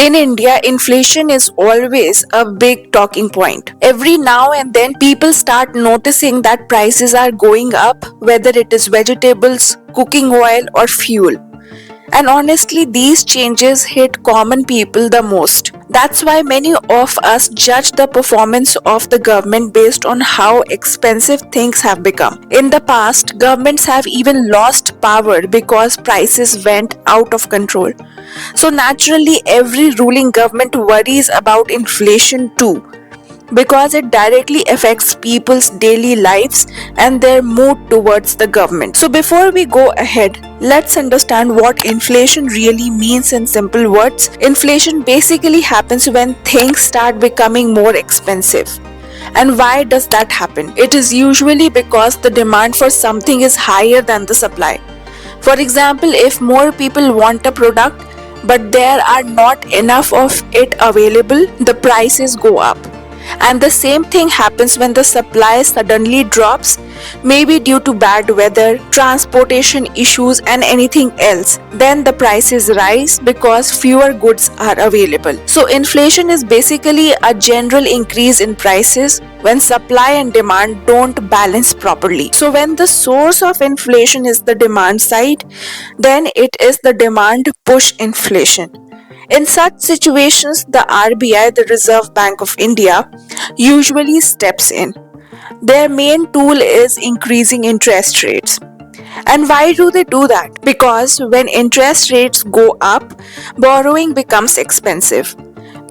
In India, inflation is always a big talking point. Every now and then, people start noticing that prices are going up, whether it is vegetables, cooking oil, or fuel. And honestly, these changes hit common people the most. That's why many of us judge the performance of the government based on how expensive things have become. In the past, governments have even lost power because prices went out of control. So naturally, every ruling government worries about inflation too, because it directly affects people's daily lives and their mood towards the government. So before we go ahead, let's understand what inflation really means in simple words. Inflation basically happens when things start becoming more expensive. And why does that happen? It is usually because the demand for something is higher than the supply. For example, if more people want a product but there are not enough of it available, the prices go up. And the same thing happens when the supply suddenly drops, maybe due to bad weather, transportation issues, and anything else. Then the prices rise because fewer goods are available. So inflation is basically a general increase in prices when supply and demand don't balance properly. So when the source of inflation is the demand side, then it is the demand push inflation. In such situations, the RBI, the Reserve Bank of India, usually steps in. Their main tool is increasing interest rates. And why do they do that? Because when interest rates go up, borrowing becomes expensive.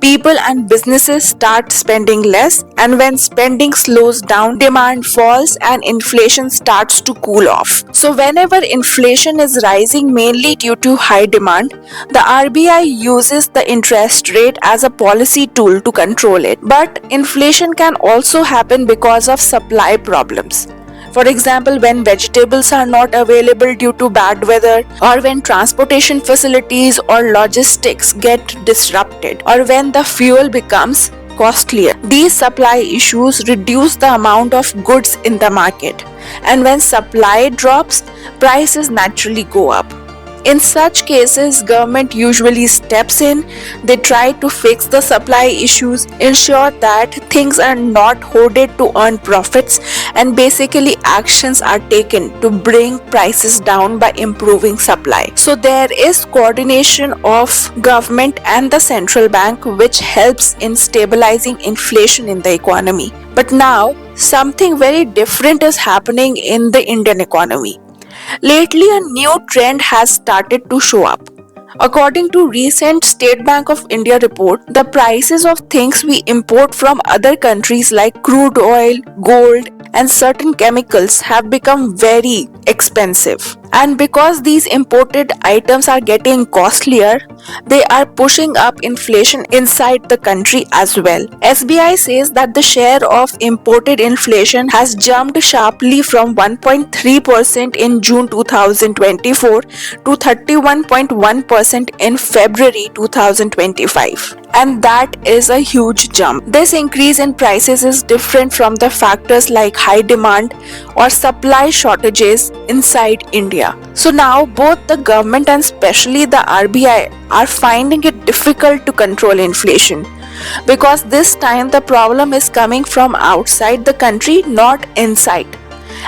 People and businesses start spending less, and when spending slows down, demand falls and inflation starts to cool off. So whenever inflation is rising mainly due to high demand, the RBI uses the interest rate as a policy tool to control it. But inflation can also happen because of supply problems. For example, when vegetables are not available due to bad weather, or when transportation facilities or logistics get disrupted, or when the fuel becomes costlier. These supply issues reduce the amount of goods in the market, and when supply drops, prices naturally go up. In such cases, government usually steps in. They try to fix the supply issues, ensure that things are not hoarded to earn profits, and basically actions are taken to bring prices down by improving supply. So there is coordination of government and the central bank, which helps in stabilizing inflation in the economy. But now, something very different is happening in the Indian economy. Lately, a new trend has started to show up. According to recent State Bank of India report, the prices of things we import from other countries like crude oil, gold, and certain chemicals have become very expensive. And because these imported items are getting costlier, they are pushing up inflation inside the country as well. SBI says that the share of imported inflation has jumped sharply from 1.3% in June 2024 to 31.1% in February 2025. And that is a huge jump. This increase in prices is different from the factors like high demand or supply shortages inside India. So now both the government and especially the RBI are finding it difficult to control inflation, because this time the problem is coming from outside the country, not inside.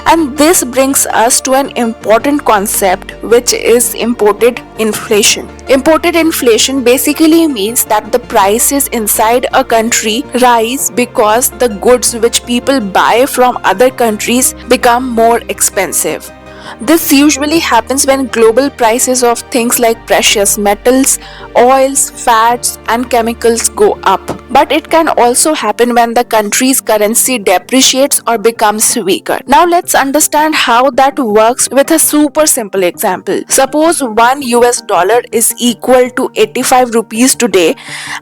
And this brings us to an important concept, which is imported inflation. Imported inflation basically means that the prices inside a country rise because the goods which people buy from other countries become more expensive. This usually happens when global prices of things like precious metals, oils, fats, and chemicals go up. But it can also happen when the country's currency depreciates or becomes weaker. Now let's understand how that works with a super simple example. Suppose $1 is equal to 85 rupees today,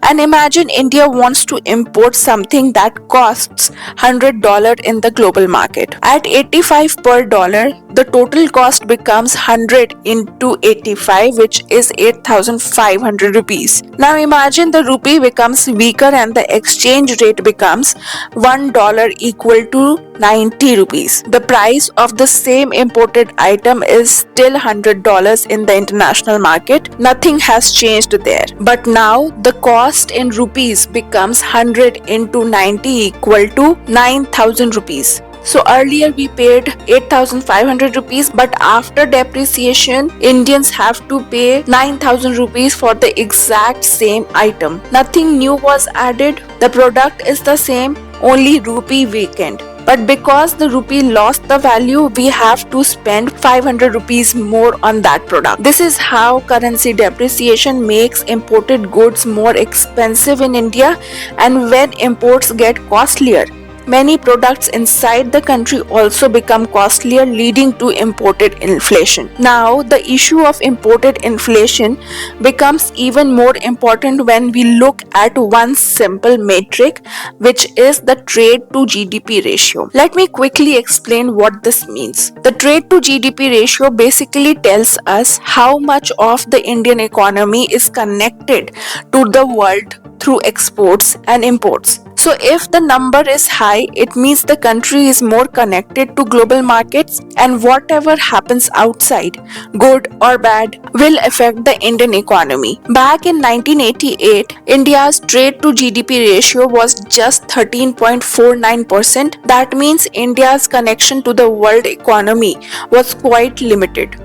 and imagine India wants to import something that costs $100 in the global market. At 85 per dollar, the total cost becomes 100 into 85, which is 8,500 rupees. Now imagine the rupee becomes weaker and the exchange rate becomes $1 equal to 90 rupees. The price of the same imported item is still $100 in the international market. Nothing has changed there. But now the cost in rupees becomes 100 into 90 equal to 9,000 rupees. So earlier we paid 8,500 rupees, but after depreciation, Indians have to pay 9,000 rupees for the exact same item. Nothing new was added. The product is the same, only rupee weakened. But because the rupee lost the value, we have to spend 500 rupees more on that product. This is how currency depreciation makes imported goods more expensive in India, and when imports get costlier, many products inside the country also become costlier, leading to imported inflation. Now, the issue of imported inflation becomes even more important when we look at one simple metric, which is the trade to GDP ratio. Let me quickly explain what this means. The trade to GDP ratio basically tells us how much of the Indian economy is connected to the world through exports and imports. So if the number is high, it means the country is more connected to global markets, and whatever happens outside, good or bad, will affect the Indian economy. Back in 1988, India's trade to GDP ratio was just 13.49%. That means India's connection to the world economy was quite limited.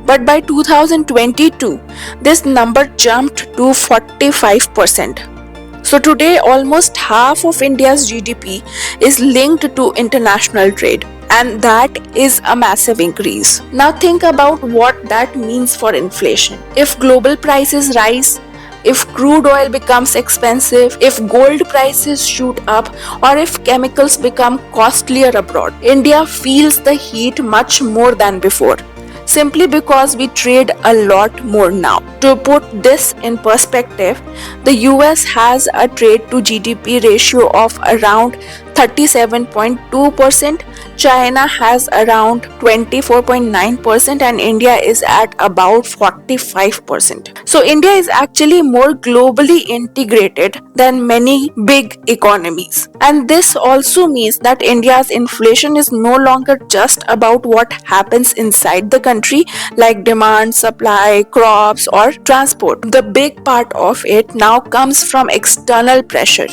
But by 2022, this number jumped to 45%. So today, almost half of India's GDP is linked to international trade, and that is a massive increase. Now think about what that means for inflation. If global prices rise, if crude oil becomes expensive, if gold prices shoot up, or if chemicals become costlier abroad, India feels the heat much more than before, simply because we trade a lot more now. To put this in perspective, the US has a trade to GDP ratio of around 37.2%, China has around 24.9%, and India is at about 45%. So India is actually more globally integrated than many big economies. And this also means that India's inflation is no longer just about what happens inside the country, like demand, supply, crops, or transport. The big part of it now comes from external pressure,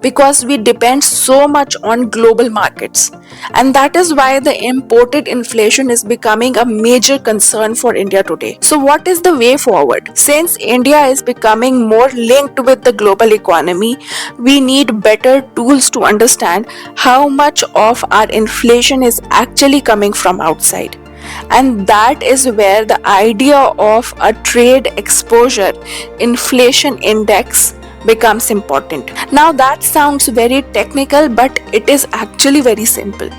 because we depend so much on global markets. And that is why the imported inflation is becoming a major concern for India today. So what is the way forward? Since India is becoming more linked with the global economy, we need better tools to understand how much of our inflation is actually coming from outside. And that is where the idea of a trade exposure inflation index becomes important. Now that sounds very technical, but it is actually very simple.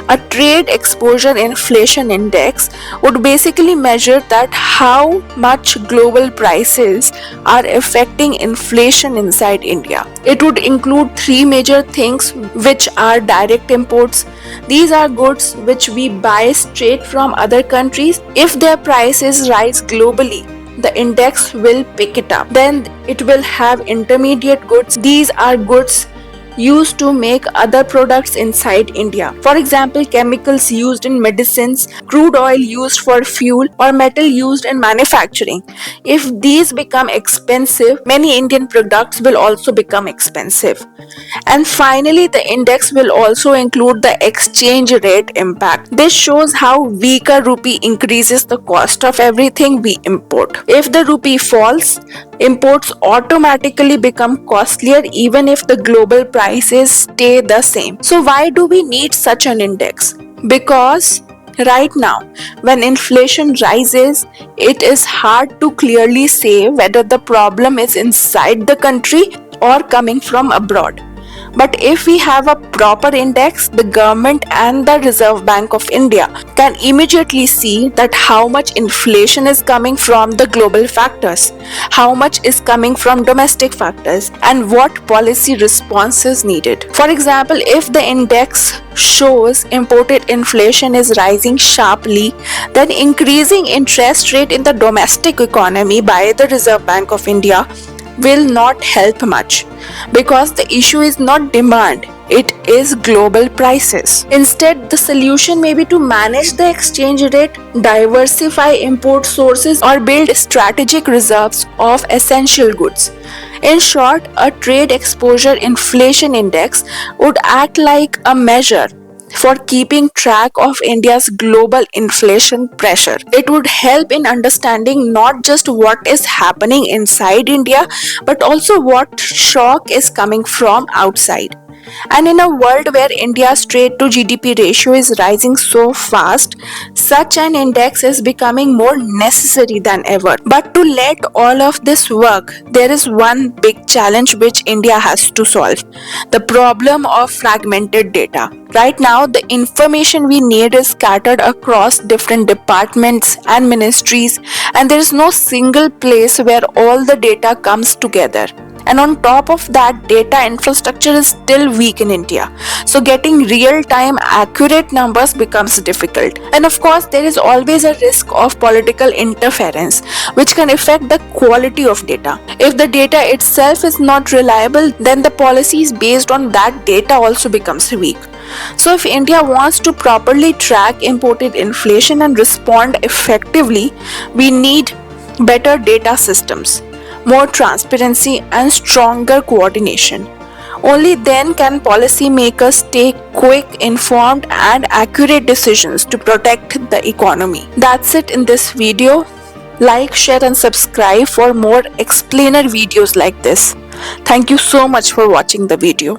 A trade exposure inflation index would basically measure that how much global prices are affecting inflation inside India. It would include three major things, which are direct imports. These are goods which we buy straight from other countries. If their prices rise globally, the index will pick it up. Then it will have intermediate goods. These are goods used to make other products inside India. For example, chemicals used in medicines, crude oil used for fuel, or metal used in manufacturing. If these become expensive, many Indian products will also become expensive. And finally, the index will also include the exchange rate impact. This shows how weaker rupee increases the cost of everything we import. If the rupee falls, imports automatically become costlier even if the global prices stay the same. So why do we need such an index? Because right now, when inflation rises, it is hard to clearly say whether the problem is inside the country or coming from abroad. But if we have a proper index, the government and the Reserve Bank of India can immediately see that how much inflation is coming from the global factors, how much is coming from domestic factors, and what policy response is needed. For example, if the index shows imported inflation is rising sharply, then increasing interest rate in the domestic economy by the Reserve Bank of India will not help much, because the issue is not demand, it is global prices. Instead, the solution may be to manage the exchange rate, diversify import sources, or build strategic reserves of essential goods. In short, a trade exposure inflation index would act like a measure for keeping track of India's global inflation pressure. It would help in understanding not just what is happening inside India, but also what shock is coming from outside. And in a world where India's trade to GDP ratio is rising so fast, such an index is becoming more necessary than ever. But to let all of this work, there is one big challenge which India has to solve: the problem of fragmented data. Right now, the information we need is scattered across different departments and ministries, and there is no single place where all the data comes together. And on top of that, data infrastructure is still weak in India, so getting real-time accurate numbers becomes difficult. And of course, there is always a risk of political interference, which can affect the quality of data. If the data itself is not reliable, then the policies based on that data also becomes weak. So if India wants to properly track imported inflation and respond effectively, we need better data systems, more transparency, and stronger coordination. Only then can policymakers take quick, informed, and accurate decisions to protect the economy. That's it in this video. Like, share, and subscribe for more explainer videos like this. Thank you so much for watching the video.